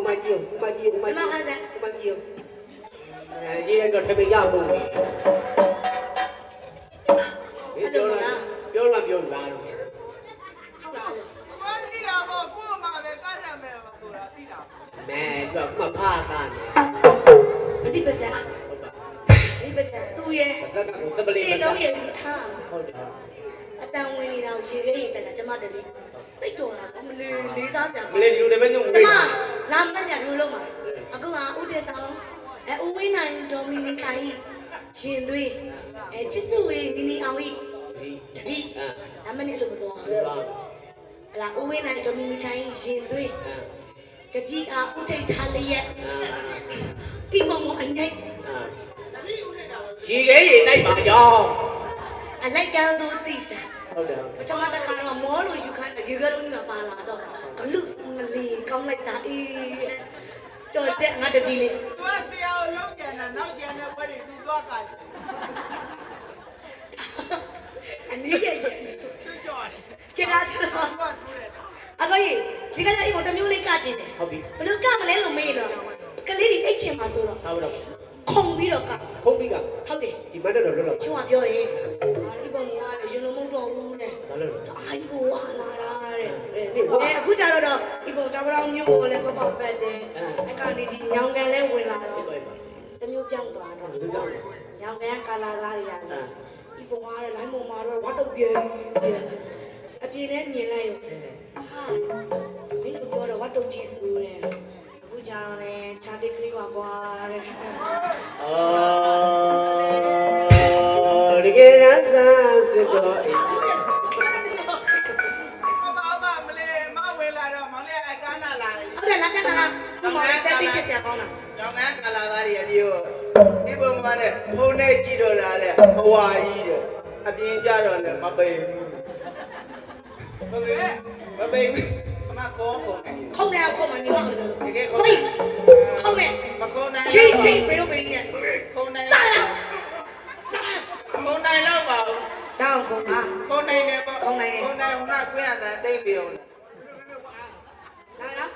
မကြီးဦးမကြီးဦးမကြီးဦးမကြီးဦးရေးရတော့ထမင်းရဖို့ပြောလာလို့ဟုတ်လားမသိတာပေါ့ကို့မှာပဲကတ်ရမယ်ဆိုတာသိတာမဲသူကဖားတာနေပฏิပစံပฏิပစံသူရဲ့တပလီတင်းလုံးရဲ့ထားဟုတ်တယ်အတန်ဝင်နေတာကိုရေခဲရေတက်တာကျမတည်းတိတ်တော်တာမလေးစားကြမလေးလူတွေပဲညုံကျမလာမညမျိုးလုံးပါအခုကဦးတက်ဆောင်ဦးဝင်းနိုင်ဒေါ်မီမီခိုင်ရှင်သွေးချစ်စုဝေးနီနီအောင်ဤတပိအမနစ်လို့မတော်ဘူးလာဦးဝင်းနိုင်ဒေါ်မီမီခိုင်ရှင်သွေးတပိဦးထိတ်ထားလျက်ဒီမောင်မောင်အငိုက်ရေခဲရေတိုက်ပါကြောင်းအလိုက်ကန်းစိုးတိတာဟုတ်တယ်ပထမတစ်ခါတော့မောလို့ယူခိုင်းရေခဲလုံးကြီးမှာပါလာတော့ဂလုမလီကောင်းလိုက်တာအေးကြော်ချက်ငါတပီလေးသူကဆရာကိုလုံးကြံတာနောက်ကြံတဲ့ဘက်တွေသူသွားကအနည်းရဲ့သူကြော်တယ်ကျလာဆိုတော့အကိုကြီးဒီကနေ့အိမ်ပေါ်တစ်မျိုးလေးကကျင်တယ်ဟုတ်ပြီဘလို့ကမလဲလို့မေးတော့ကလေးတွေအိတ်ချင်ပါဆိုတော့ဟုတ်တော့ခုံပြီးတော့ကခုံပြီးကဟုတ်တယ်ဒီမတ်တော့လွတ်တော့ချုံကပြောရင်ဒီပုံကလည်းရင်လုံးမတော့ဘူးနဲ့ဘာလို့အာဒီဘဝလာတာတဲ့အခုကျတော့ဒီပုံကြောင်ပြောင်းမျိုးလည်းပပပတ်တယ်အကနေဒီညောင်ကန်လဲဝင်လာတော့တမျိုးပြောင်းသွားတော့ညောင်ကန်ကာလာသားတွေရတယ်ဒီပုံကလည်းလိုင်းပုံမှာတော့ဝတ်တုတ်ပြေအပြေနဲ့မြင်လိုက်ရောဟာမင်းတို့ပြောတော့ဝတ်တုတ်ကြီးစုတယ်အခုကျတော့လည်းခြားတိတ်ကလေးပါကွာတဲ့ဒီကရဆန်းစစ်တော့အေးမလေးမဝင်လာတော့မောင်လေးအကန်းလာလာတယ်ဟုတ်တယ်လာတက်လာသူ့မောင်လေးတက်ပြီးချစ်စရာကောင်းတာကျောင်းကန်းကလာသားတွေအပြေကိုဒီပုံမှန်နဲ့ဖုန်းနဲ့ကြည့်တော့လာတဲ့ဘဝကြီးတဲ့အပြင်ကြတော့လည်းမပိန်ဘူးမပိန်အမခေါ်ခုံတယ်ခုံမနေတော့ဘူးတကယ်ခုံမယ်မခေါ်နိုင်ချင်းပြေလို့ပြေနေခေါ်နိုင်စားလာခေါ်နိုင်တော့ပါဘူးကျောင်းခုံပါခေါ်နိုင်တယ်ပေါ့ခုံနိုင်တယ်ခေါ်နိုင်အောင်ကကွင်းရတာတိတ်ပြောလာနော်